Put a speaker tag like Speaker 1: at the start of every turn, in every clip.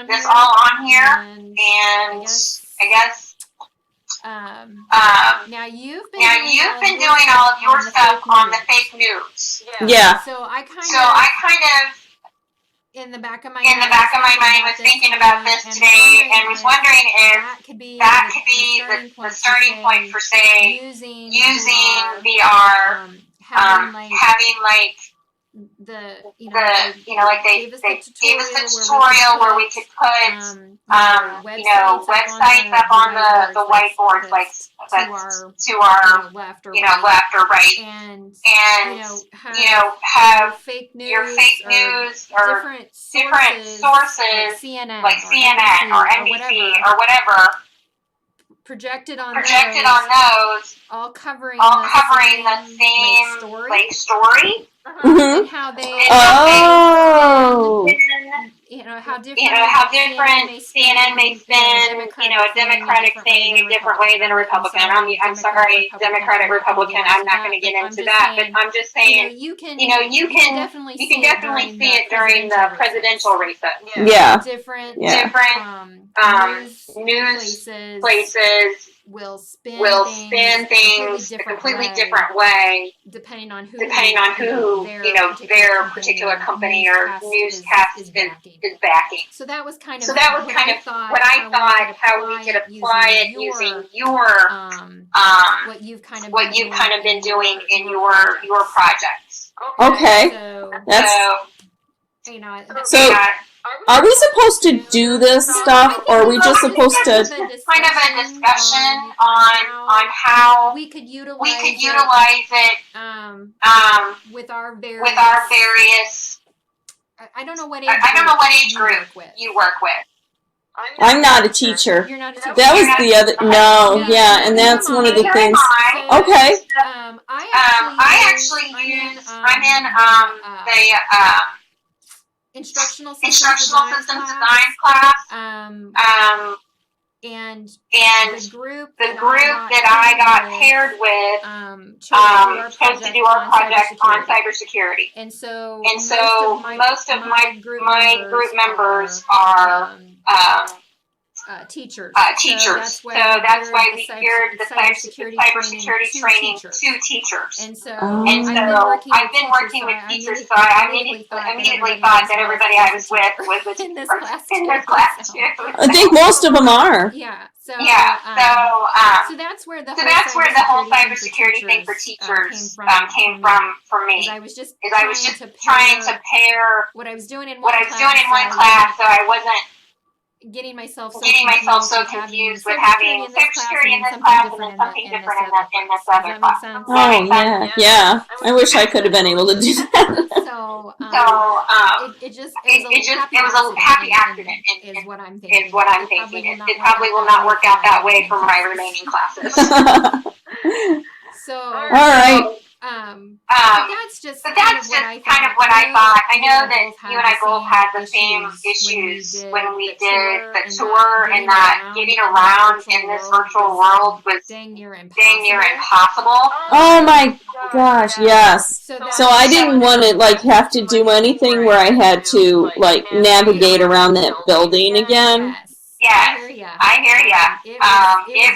Speaker 1: this all on here, and I guess.
Speaker 2: Now you've
Speaker 1: been doing all of your stuff on the fake news.
Speaker 3: Yeah.
Speaker 2: So I
Speaker 1: kind of
Speaker 2: in the back of my
Speaker 1: mind was thinking about this today and was wondering if
Speaker 2: that could be
Speaker 1: the starting point for say
Speaker 2: using
Speaker 1: VR, having like
Speaker 2: the
Speaker 1: they gave us the tutorial where we could put websites up on the whiteboards, like to our
Speaker 2: left or
Speaker 1: right,
Speaker 2: and
Speaker 1: have
Speaker 2: fake news,
Speaker 1: your fake news or
Speaker 2: different sources
Speaker 1: like CNN or NBC or whatever
Speaker 2: projected on
Speaker 1: those,
Speaker 2: all covering
Speaker 1: the same story.
Speaker 2: And how they how different
Speaker 1: CNN may spin a Democratic thing a different way than a Republican. I'm sorry, Democratic Republican. I'm not going to get into that, but I'm just saying you can definitely see it during the presidential races.
Speaker 3: Yeah.
Speaker 2: Different
Speaker 1: news places will spin things a completely different way,
Speaker 2: depending on who
Speaker 1: their particular company or newscast is backing.
Speaker 2: So that was kind of
Speaker 1: what I thought how we could apply it using your
Speaker 2: what you've kind
Speaker 1: of been doing in your projects.
Speaker 3: Okay.
Speaker 2: So
Speaker 3: are we supposed to do this stuff, or are we just supposed to
Speaker 1: kind of a discussion on how
Speaker 2: we could utilize
Speaker 1: it
Speaker 2: with our
Speaker 1: various
Speaker 2: I don't know what
Speaker 1: age group you work with.
Speaker 3: I'm not a teacher.
Speaker 2: You're not a teacher.
Speaker 3: That was the other. No, yeah, and that's one of the things. Okay.
Speaker 1: I'm in the
Speaker 2: instructional
Speaker 1: systems design class.
Speaker 2: And
Speaker 1: the group that I got paired with chose to do our project on cybersecurity.
Speaker 2: And so
Speaker 1: most of my group members are
Speaker 2: teachers.
Speaker 1: So that's why we geared the cybersecurity training to teachers.
Speaker 2: And so
Speaker 1: I've been working with teachers, so I immediately thought that everybody I was with was
Speaker 2: in this class too.
Speaker 3: I think most of them are.
Speaker 2: Yeah. So that's where the
Speaker 1: whole cybersecurity thing for teachers came from for me.
Speaker 2: I was just
Speaker 1: trying to pair
Speaker 2: what I was doing in
Speaker 1: one class, so I wasn't
Speaker 2: getting myself so
Speaker 1: confused with having cybersecurity in this class and then something different in this other class.
Speaker 3: Oh yeah. I wish I could have been able to do that.
Speaker 1: It was a happy accident.
Speaker 2: Is what I'm thinking.
Speaker 1: It probably will not work out that way for my remaining classes.
Speaker 2: So
Speaker 3: all right.
Speaker 2: That's just kind of what I thought.
Speaker 1: I know that you and I both had the same issues when we did the tour, and that getting around in this virtual world was dang near impossible.
Speaker 3: Oh my gosh, yes. So I didn't want to have to do anything where I had to navigate around that building again.
Speaker 1: Yes, I hear ya. It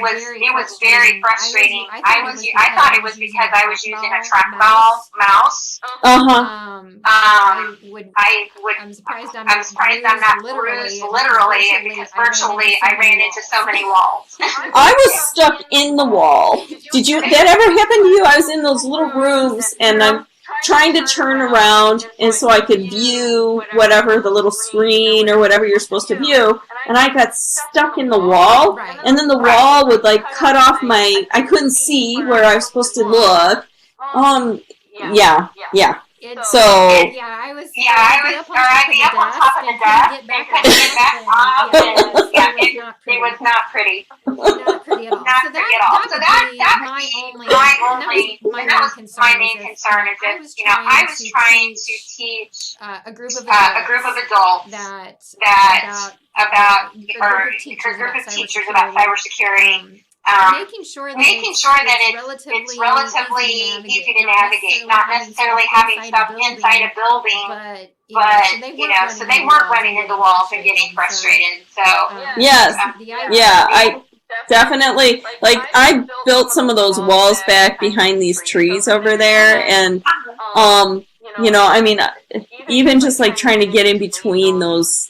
Speaker 1: was very frustrating. I thought it was because I was using a trackball mouse.
Speaker 2: I'm surprised I'm
Speaker 1: not bruised literally because virtually I ran into so many walls.
Speaker 3: I was stuck in the wall. That ever happen to you? I was in those little rooms and I'm trying to turn around and so I could view whatever the little screen or whatever you're supposed to view, and I got stuck in the wall, and then the wall would cut off I couldn't see where I was supposed to look. Yeah.
Speaker 2: I'd be up on top of the desk and couldn't get back up. It was not pretty.
Speaker 1: Not pretty at all. So that was my main concern. Is that I was trying to teach
Speaker 2: a group of
Speaker 1: adults about a group of teachers about cybersecurity.
Speaker 2: making sure that it's relatively easy to navigate,
Speaker 1: not necessarily having stuff inside a building,
Speaker 2: but
Speaker 1: so they weren't running into walls and getting frustrated. So
Speaker 3: yes, I definitely, like, I built some of those walls back behind these trees over there, and I mean, even just like trying to get in between those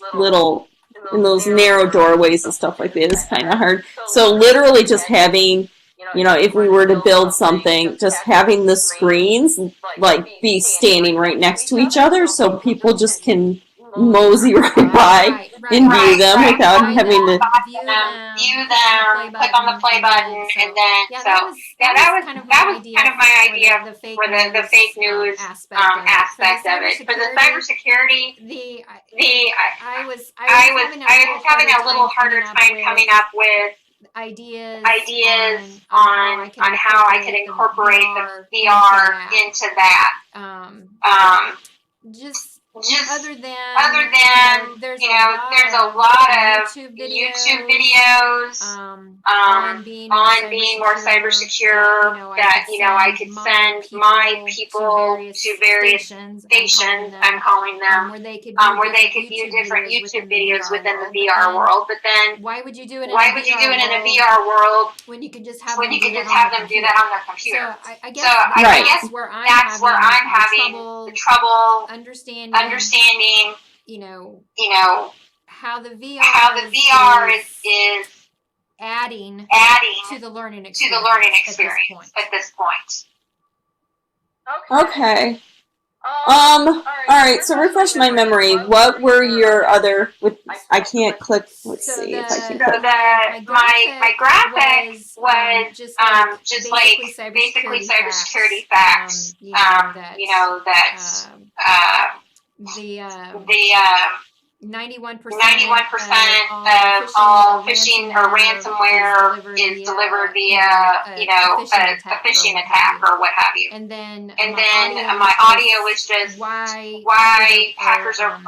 Speaker 3: narrow doorways and stuff like that is kind of hard. So literally just having, if we were to build something, just having the screens like be standing right next to each other so people just can mosey right by and view them without having to
Speaker 1: view them, click on the play button, and then that was kind of my idea for the fake news aspect of it. For the cybersecurity, I was having a little harder time coming up with
Speaker 2: ideas
Speaker 1: on how I could incorporate the VR into that.
Speaker 2: Just
Speaker 1: Just
Speaker 2: other than
Speaker 1: there's a lot of YouTube videos on being more cyber secure, that I could send my people to various stations, I'm calling them, where they could view different YouTube videos within the VR world. But then
Speaker 2: why would you do it in
Speaker 1: a VR world
Speaker 2: when you could just have
Speaker 1: them do that on their computer?
Speaker 2: So I guess that's where I'm having
Speaker 1: the trouble
Speaker 2: understanding, how the VR is adding to the learning experience
Speaker 1: at this point.
Speaker 3: Okay. All right, so refresh my memory. What were your other, I can't click, let's see if I can click.
Speaker 1: My graphic was just basically cybersecurity facts,
Speaker 2: the 91%
Speaker 1: of all phishing or ransomware is delivered via a phishing attack or what have you.
Speaker 2: And then
Speaker 1: my audio was just why hackers are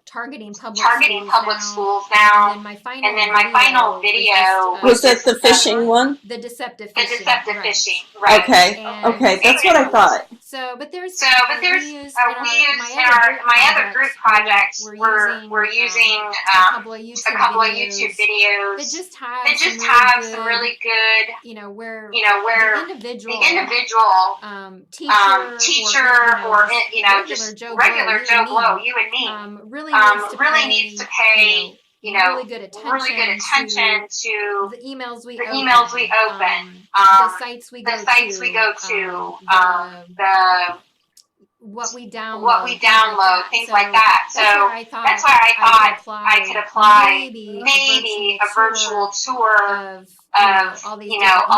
Speaker 2: targeting
Speaker 1: public schools now.
Speaker 2: And then my final video
Speaker 3: was that the phishing one?
Speaker 2: The deceptive
Speaker 1: phishing, right?
Speaker 3: Okay, that's what I thought.
Speaker 2: But there's
Speaker 1: we use in my other group projects, we're using a couple of YouTube videos
Speaker 2: that just
Speaker 1: have some really good, where
Speaker 2: the
Speaker 1: individual teacher or just regular Joe Blow, you and me, really needs to pay really good attention to
Speaker 2: the emails we
Speaker 1: open,
Speaker 2: the sites we go
Speaker 1: to,
Speaker 2: what we download,
Speaker 1: things like that. So that's why I thought I could apply maybe a virtual tour of all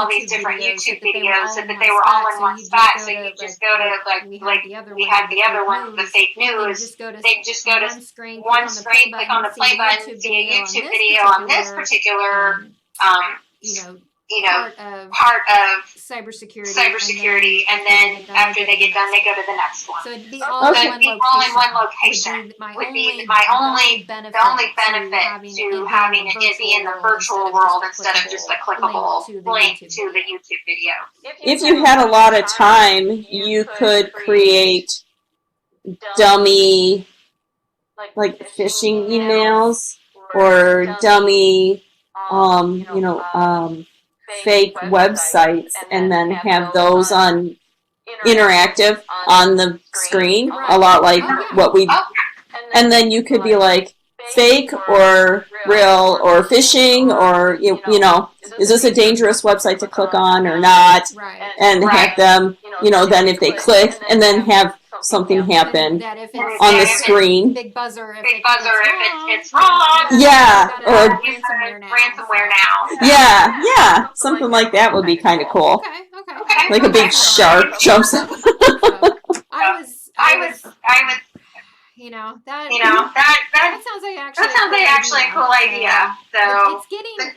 Speaker 1: these different YouTube videos, so that they were all in one spot. So you just go to we had the other one, the fake news. They just go to one screen, click on the play button, see a YouTube video on this particular part of cybersecurity, and then after they get done, they go to the next one.
Speaker 2: So it'd be
Speaker 1: all in one location. Would be the only benefit to having it be in the virtual world instead of just a clickable link to the YouTube video.
Speaker 3: If you had a lot of time, you could create dummy, like phishing emails, or dummy, fake websites, and then have those on interactive on the screen, a lot like what we, and then you could be like fake or real or phishing, or is this a dangerous website to click on or not, and have them, then if they click, and then have something happen on the screen.
Speaker 2: Big buzzer if
Speaker 1: it's wrong.
Speaker 3: Yeah, or
Speaker 1: ransomware now.
Speaker 3: Yeah, something like that would be kind of cool.
Speaker 2: Okay.
Speaker 3: Like a big shark jumps up.
Speaker 1: I was that
Speaker 2: That sounds like actually
Speaker 1: a cool idea. So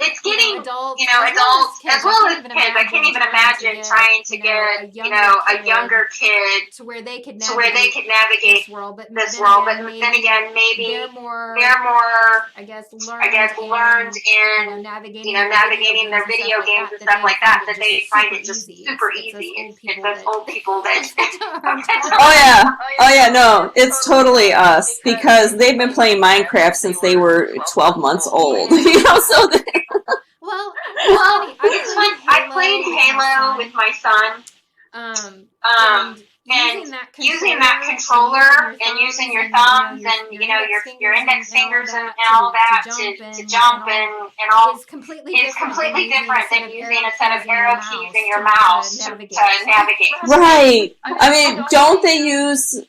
Speaker 1: it's getting adults as well as kids. I can't even imagine trying to get a younger kid
Speaker 2: to where they could
Speaker 1: navigate
Speaker 2: this world. But
Speaker 1: then again, maybe they're more
Speaker 2: I guess
Speaker 1: learned in navigating their video games and stuff like that they find it just super easy. It's those old people that.
Speaker 3: Oh yeah, no, it's totally us because they've been playing Minecraft since they were 12 months old. So
Speaker 2: well,
Speaker 1: it's fun. I played Halo with my son. And using that controller and using your thumbs and your index fingers and all that to jump and all is completely different than using a set of arrow keys in your mouse to navigate.
Speaker 3: Right. I mean, don't they use?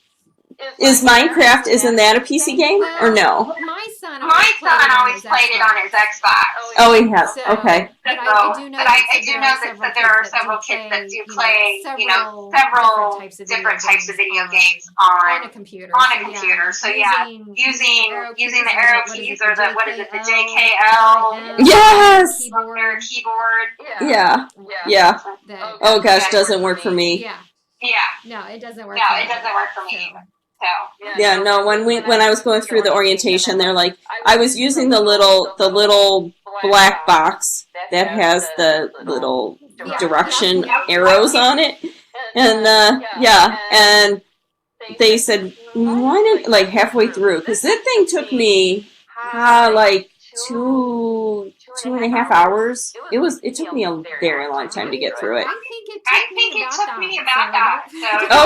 Speaker 3: Is Minecraft, isn't that a PC game or no?
Speaker 2: My son
Speaker 1: always played it on his Xbox.
Speaker 3: Oh, he has. Okay.
Speaker 1: But I do know that there are several kids that do play, several different types of video games on a computer. So yeah, using the arrow keys or the JKL.
Speaker 3: Yes.
Speaker 1: Keyboard.
Speaker 3: Yeah. Oh gosh, doesn't work for me.
Speaker 2: Yeah. No, it doesn't work.
Speaker 1: For me. So.
Speaker 3: Yeah, no. When I was going through the orientation, they're like, I was using the little black box that has the little direction arrows on it, and and they said, why didn't like halfway through, because that thing took me like 2.5 hours. It took me a very long time to get through it.
Speaker 1: I think it took me about that.
Speaker 3: So.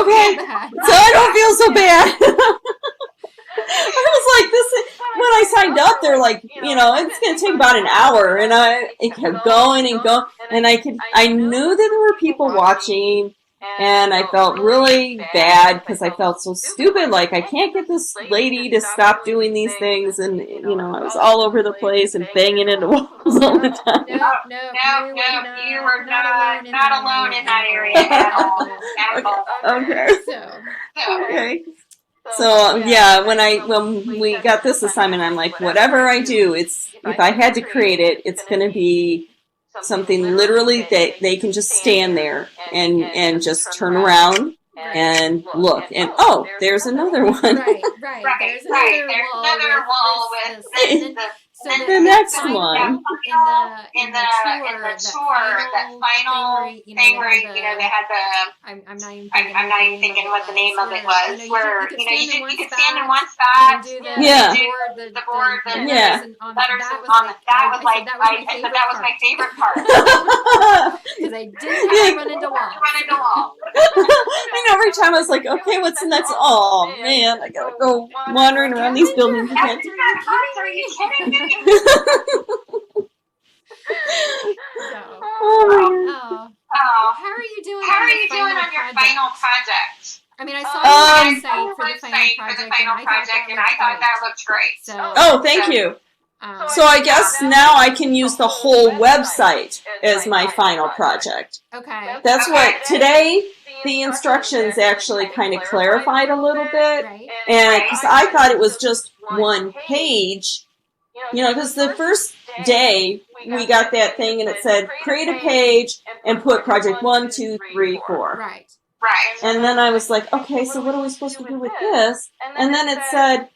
Speaker 3: Okay, so I don't feel so bad. I was like, when I signed up, they're like, it's going to take about an hour, and it kept going and going, and I knew that there were people watching, and I felt really bad because I felt so stupid. Like, I can't get this lady to stop doing these things, and I was all over the place and banging into walls all the time.
Speaker 1: No, you were not alone in that area at all.
Speaker 3: Okay. So when we got this assignment, I'm like, whatever I do, if I had to create it, it's going to be something literally that they can just stand there and just turn around and look, and there's another one.
Speaker 2: Right. There's
Speaker 1: another wall with
Speaker 3: the next one.
Speaker 1: In the tour, that final thing where they had the. I'm not even thinking what the name of it was. Where you could stand in one spot. Do the board. Letters on the. That was my favorite part.
Speaker 2: Because I didn't run into walls.
Speaker 3: Every time I was like, okay, what's the next? Oh man, I gotta go wandering around these buildings again.
Speaker 1: Are you kidding me?
Speaker 2: How are you doing on your final project? I mean, I saw your website for the final project, and I thought that looked great.
Speaker 3: Thank you. So I guess now I can use the whole website as my final project.
Speaker 2: Okay.
Speaker 3: That's what today. The instructions actually kind of clarified a little bit, and because I thought it was just one page, because the first day we got that thing and it said create a page and put project 1, 2, 3, 4.
Speaker 2: Right.
Speaker 3: And then I was like, okay, so what are we supposed to do with this? And then it said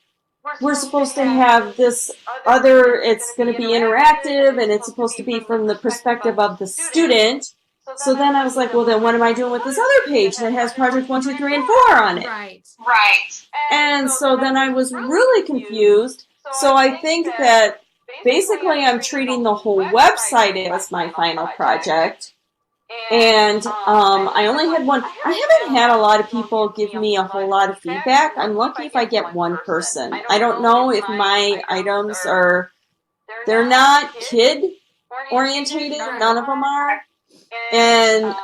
Speaker 3: we're supposed to have this other. It's going to be interactive, and it's supposed to be from the perspective of the student. So then I was like, well, then what am I doing with this other page that has project 1, 2, 3, and 4 on it?
Speaker 2: Right.
Speaker 3: And so then I was really confused. So I think that basically I'm treating the whole website as my final project. And I only had one. I haven't had a lot of people give me a whole lot of feedback. I'm lucky if I get one person. I don't know if my items they're not kid orientated. None of them are. And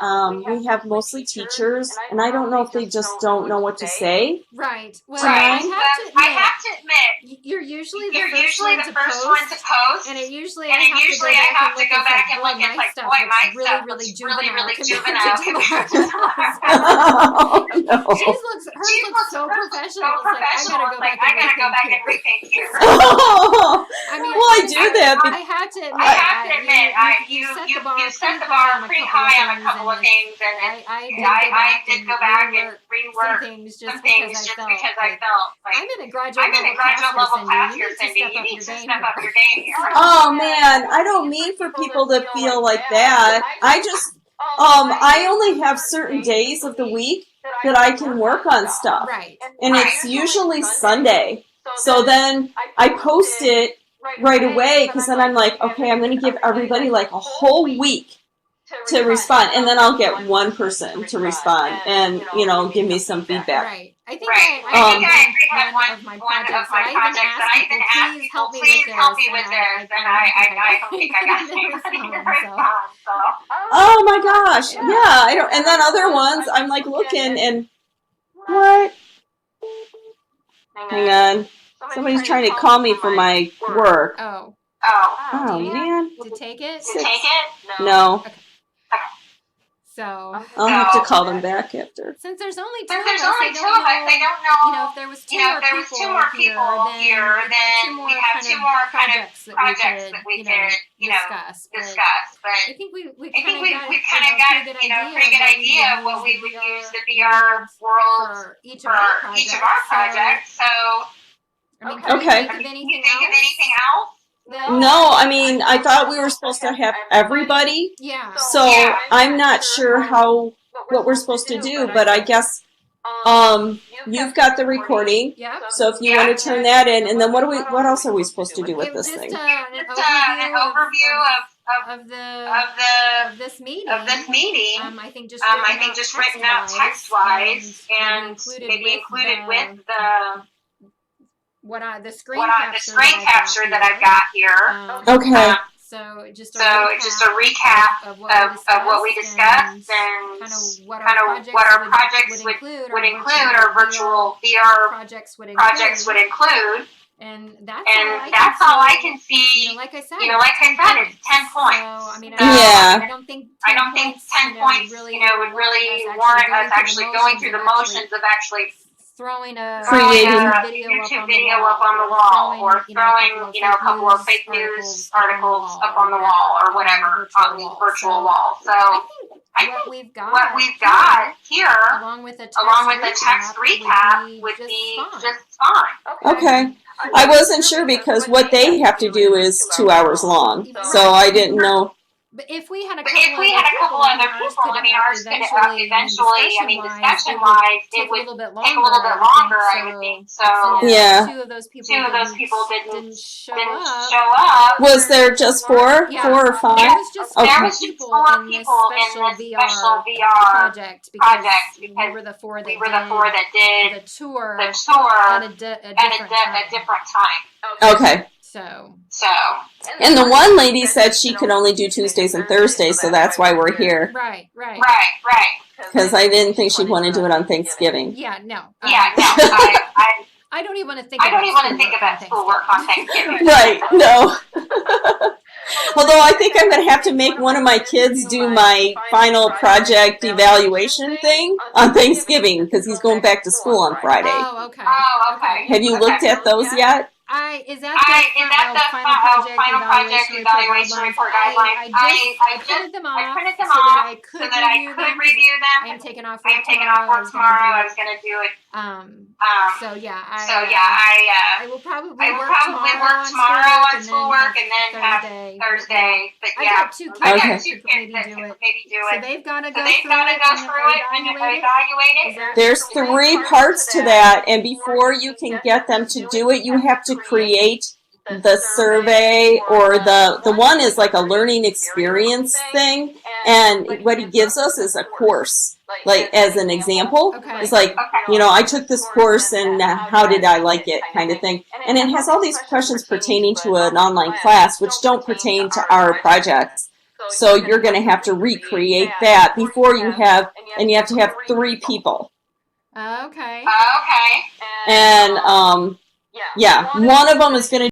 Speaker 3: we have mostly teachers, and I don't know if they just don't know what to say.
Speaker 2: Right. Well,
Speaker 1: I have to admit,
Speaker 2: you're usually
Speaker 1: the first one to post,
Speaker 2: and it usually
Speaker 1: I have to go back and look. It's like, boy, my stuff
Speaker 2: really
Speaker 1: juvenile
Speaker 2: juvenile
Speaker 1: compared to
Speaker 3: Oh, no.
Speaker 2: Hers looks so professional. It's like, I gotta go back and rethink here.
Speaker 3: Oh.
Speaker 2: I mean,
Speaker 3: well, I do that.
Speaker 2: I have to admit, you set the bar pretty high on a couple of things, and I did go back and rework some things just because I felt like
Speaker 1: I'm in a graduate level class here, Cindy. You need to step up your game here.
Speaker 3: Oh man, I don't mean for people to feel like that. I just, I only have certain days of the week that I can work on stuff.
Speaker 2: Right.
Speaker 3: And it's usually Sunday. So then I post it right away because then I'm like, okay, I'm going to give everybody like a whole week to respond. And then I'll get one person to respond and, give me some feedback.
Speaker 2: Right. I think I had one of my projects that I even asked people, please help me with this, and I don't think I got anybody to respond. So.
Speaker 3: Oh my gosh, yeah, I don't. And then other ones, I'm like looking and what? Hang on, somebody's trying to call me for my work.
Speaker 2: Oh,
Speaker 3: man.
Speaker 2: To take it?
Speaker 3: No.
Speaker 2: Okay. So
Speaker 3: I'll have to call them back after.
Speaker 2: Since there's only two
Speaker 1: of
Speaker 2: us, I don't know. If there was two more people here, then we have two more kind of projects that we could discuss. But I think we kind of got a pretty good idea of what we would use the VR world for each of our projects. So,
Speaker 3: okay.
Speaker 1: Can you think of anything else?
Speaker 3: No, I mean, I thought we were supposed to have everybody.
Speaker 2: Yeah.
Speaker 3: So I'm not sure what we're supposed to do, but I guess you've got the recording.
Speaker 2: Yep.
Speaker 3: So if you want to turn that in, and then what else are we supposed to do with this thing?
Speaker 1: An overview
Speaker 2: of this meeting. I think just written out text-wise
Speaker 1: and maybe included with the screen capture that I've got here.
Speaker 3: Okay.
Speaker 2: So just a
Speaker 1: recap of what we discussed and
Speaker 2: kind of what
Speaker 1: our projects would include, our virtual VR projects would include.
Speaker 2: And that's
Speaker 1: all I can see.
Speaker 2: Like I said,
Speaker 1: it's 10 points.
Speaker 2: So, I mean,
Speaker 3: yeah.
Speaker 2: I don't think
Speaker 1: 10 points, would really warrant us actually going through the motions of actually
Speaker 2: throwing a
Speaker 1: YouTube video up on the wall, or throwing a couple of fake news articles up on the wall, or whatever on the virtual wall. So I think what we've got here,
Speaker 2: along with a
Speaker 1: text recap, would be just fine.
Speaker 3: Okay. I wasn't sure because what they have to do is 2 hours long, so I didn't know.
Speaker 2: But if we had a
Speaker 1: couple other people, I mean, ours could eventually, discussion-wise, it would take a little bit longer, I would think. So,
Speaker 3: yeah.
Speaker 2: Two of those people didn't show up.
Speaker 3: Was there just four?
Speaker 2: Yeah.
Speaker 3: 4 or 5?
Speaker 2: There was just
Speaker 1: 4 people in this special VR project because we were the 4 that did
Speaker 2: the tour
Speaker 1: at
Speaker 2: a
Speaker 1: different time.
Speaker 3: Okay.
Speaker 2: So.
Speaker 3: And the one lady said she could only do Tuesdays and Thursdays, so that's why we're here.
Speaker 2: Right.
Speaker 3: Because I didn't think she'd want to do it on Thanksgiving.
Speaker 2: Yeah, no.
Speaker 1: I
Speaker 2: don't even want to think
Speaker 1: about schoolwork on Thanksgiving.
Speaker 3: Right, no. Although I think I'm going to have to make one of my kids do my final project evaluation thing on Thanksgiving, because he's going back to school on Friday.
Speaker 2: Oh, okay.
Speaker 3: Have you looked at those yet?
Speaker 2: Is that the final project evaluation report guidelines? I printed them off so that I could review them.
Speaker 1: I am taking off work tomorrow. I was going to do it.
Speaker 2: So yeah,
Speaker 1: I
Speaker 2: will probably
Speaker 1: work tomorrow on schoolwork and then have Thursday. But yeah,
Speaker 2: I got
Speaker 1: 2 kids that could maybe do it.
Speaker 2: So they've got to go
Speaker 1: through it and evaluate it.
Speaker 3: There's 3 parts to that, and before you can get them to do it, you have to create the survey, or the one is like a learning experience thing, and what he gives us is a course, like as an example.
Speaker 2: Okay.
Speaker 3: It's like, I took this course and how did I like it, kind of thing. And it has all these questions pertaining to an online class which don't pertain to our projects. So you're going to have to recreate that before you have, and you have to have 3 people.
Speaker 2: Okay.
Speaker 3: And Yeah, one of them is going to